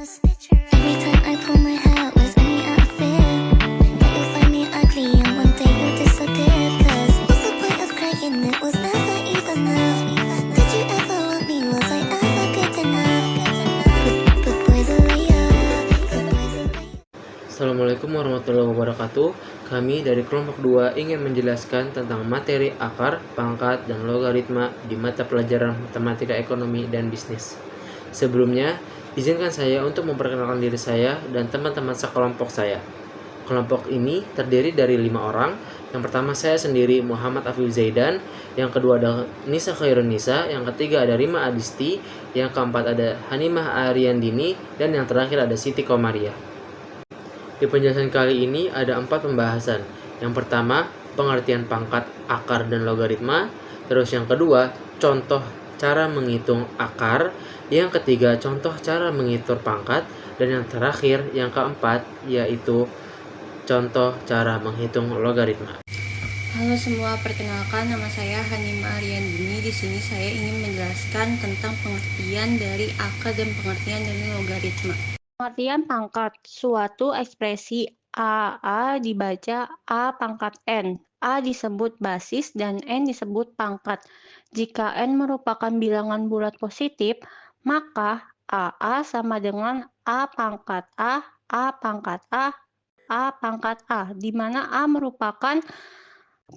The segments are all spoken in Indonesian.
Every time I pull my hair out, was only out of fear that you'll find me ugly and one day you'll disappear. Cause what's the point of crying? It was never even enough. Did you ever want me? Was I ever good enough? But boys are layup. Assalamualaikum warahmatullahi wabarakatuh. Kami dari kelompok 2 ingin menjelaskan tentang materi akar, pangkat, dan logaritma di mata pelajaran matematika ekonomi dan bisnis. Sebelumnya, izinkan saya untuk memperkenalkan diri saya dan teman-teman sekelompok saya. Kelompok ini terdiri dari 5 orang. Yang pertama saya sendiri, Muhammad Afif Zaidan. Yang kedua ada Nisa Khairun Nisa. Yang ketiga ada Rima Adisti. Yang keempat ada Hanimah Ariandini. Dan yang terakhir ada Siti Komaria. Di penjelasan kali ini ada 4 pembahasan. Yang pertama, pengertian pangkat, akar, dan logaritma. Terus yang kedua, contoh cara menghitung akar. Yang ketiga, contoh cara menghitung pangkat. Dan yang terakhir, yang keempat, yaitu contoh cara menghitung logaritma. Halo semua, perkenalkan nama saya Hanimah Ariandini. Di sini saya ingin menjelaskan tentang pengertian dari akar dan pengertian dari logaritma. Pengertian pangkat, suatu ekspresi A dibaca A pangkat N. A disebut basis dan N disebut pangkat. Jika N merupakan bilangan bulat positif, maka AA sama dengan A pangkat A pangkat A pangkat A, di mana A merupakan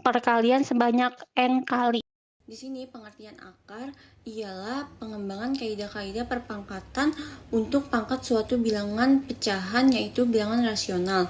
perkalian sebanyak N kali. Di sini pengertian akar ialah pengembangan kaidah-kaidah perpangkatan untuk pangkat suatu bilangan pecahan, yaitu bilangan rasional.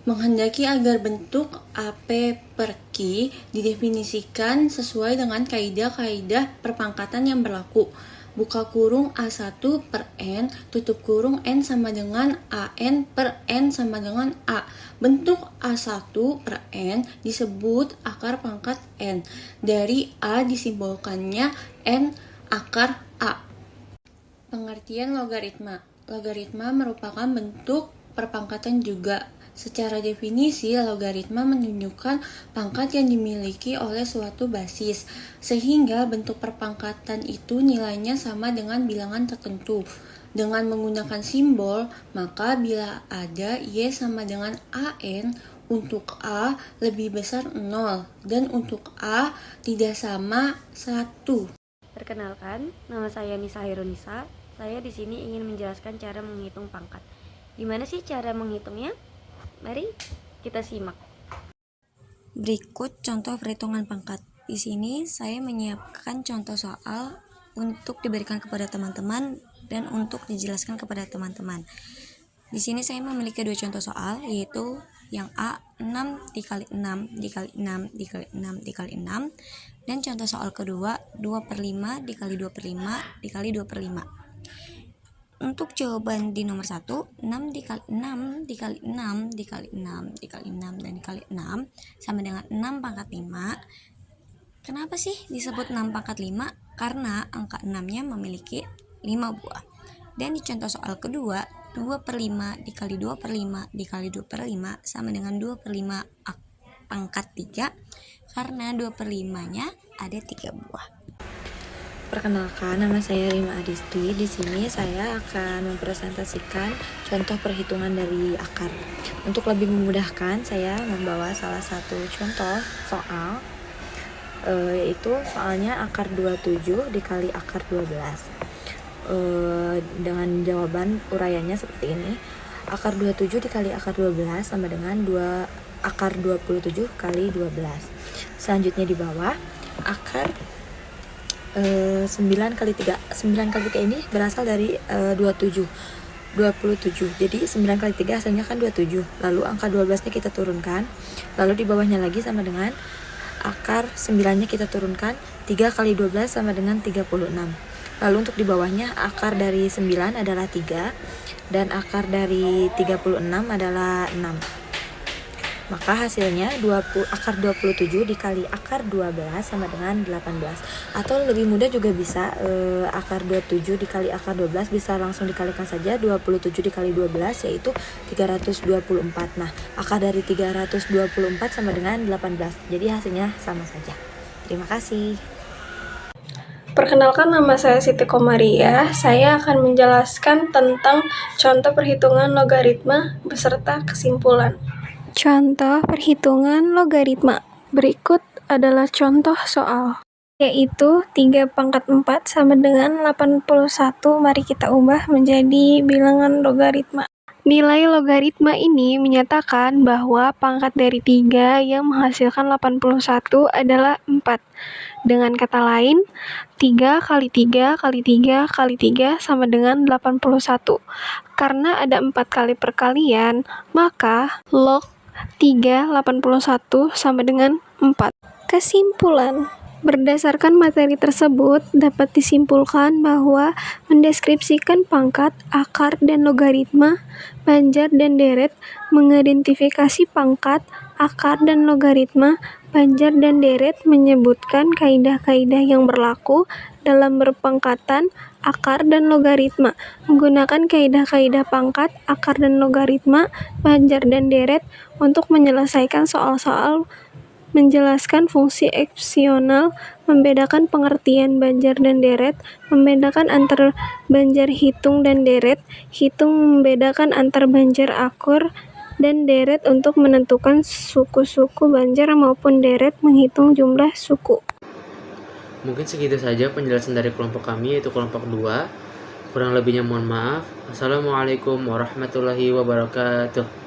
Menghendaki agar bentuk AP per Q didefinisikan sesuai dengan kaidah-kaidah perpangkatan yang berlaku. Buka kurung A1 per N, tutup kurung N sama dengan AN per N sama dengan A. Bentuk A1 per N disebut akar pangkat N. Dari A disimbolkannya N akar A. Pengertian logaritma. Logaritma merupakan bentuk perpangkatan juga. Secara definisi, logaritma menunjukkan pangkat yang dimiliki oleh suatu basis, sehingga bentuk perpangkatan itu nilainya sama dengan bilangan tertentu. Dengan menggunakan simbol, maka bila ada Y sama dengan AN, untuk A lebih besar 0, dan untuk A tidak sama 1. Perkenalkan, nama saya Nisa Khairun Nisa. Saya di sini ingin menjelaskan cara menghitung pangkat. Gimana sih cara menghitungnya? Mari kita simak. Berikut contoh perhitungan pangkat. Di sini saya menyiapkan contoh soal untuk diberikan kepada teman-teman dan untuk dijelaskan kepada teman-teman. Di sini saya memiliki 2 contoh soal, yaitu yang A 6 dikali 6 dikali 6 dikali 6 dikali 6, dan contoh soal kedua 2/5 dikali 2/5 dikali 2/5. Untuk jawaban di nomor 1, 6 dikali 6 dikali 6 dikali 6 dikali 6 dan dikali 6 sama dengan 6 pangkat 5. Kenapa sih disebut 6 pangkat 5? Karena angka 6-nya memiliki 5 buah. Dan di contoh soal kedua, 2/5 dikali 2/5 dikali 2/5 sama dengan 2/5 pangkat 3, karena 2/5-nya ada 3 buah. Perkenalkan, nama saya Rima Adisti. Di sini saya akan mempresentasikan contoh perhitungan dari akar. Untuk lebih memudahkan, saya membawa salah satu contoh soal, yaitu soalnya akar 27 dikali akar 12. Dengan jawaban uraiannya seperti ini. Akar 27 dikali akar 12 sama dengan akar 27 kali 12. Selanjutnya di bawah, akar 9 kali 3 ini berasal dari 27. Jadi 9 kali 3 hasilnya kan 27. Lalu angka 12-nya kita turunkan. Lalu di bawahnya lagi sama dengan akar 9-nya kita turunkan. 3 kali 12 sama dengan 36. Lalu untuk di bawahnya akar dari 9 adalah 3 dan akar dari 36 adalah 6. Maka hasilnya akar 27 dikali akar 12 sama dengan 18. Atau lebih mudah juga bisa, akar 27 dikali akar 12 bisa langsung dikalikan saja. 27 dikali 12 yaitu 324. Nah, akar dari 324 sama dengan 18. Jadi hasilnya sama saja. Terima kasih. Perkenalkan, nama saya Siti Komariah. Saya akan menjelaskan tentang contoh perhitungan logaritma beserta kesimpulan. Contoh perhitungan logaritma. Berikut adalah contoh soal, yaitu 3 pangkat 4 sama dengan 81. Mari kita ubah menjadi bilangan logaritma. Nilai logaritma ini menyatakan bahwa pangkat dari 3 yang menghasilkan 81 adalah 4. Dengan kata lain, 3 kali 3 kali 3 kali 3 sama dengan 81. Karena ada 4 kali perkalian, maka log 381 sama dengan 4. Kesimpulan. Berdasarkan materi tersebut, dapat disimpulkan bahwa mendeskripsikan pangkat, akar, dan logaritma, banjar dan deret, mengidentifikasi pangkat, akar, dan logaritma, banjar dan deret menyebutkan kaidah-kaidah yang berlaku dalam berpangkatan, akar, dan logaritma, menggunakan kaidah-kaidah pangkat, akar, dan logaritma, banjar, dan deret untuk menyelesaikan soal-soal, menjelaskan fungsi eksional, membedakan pengertian banjar dan deret, membedakan antar banjar hitung dan deret, hitung membedakan antar banjar akur dan deret untuk menentukan suku-suku banjar maupun deret menghitung jumlah suku. Mungkin segitu saja penjelasan dari kelompok kami, yaitu kelompok 2. Kurang lebihnya mohon maaf. Assalamualaikum warahmatullahi wabarakatuh.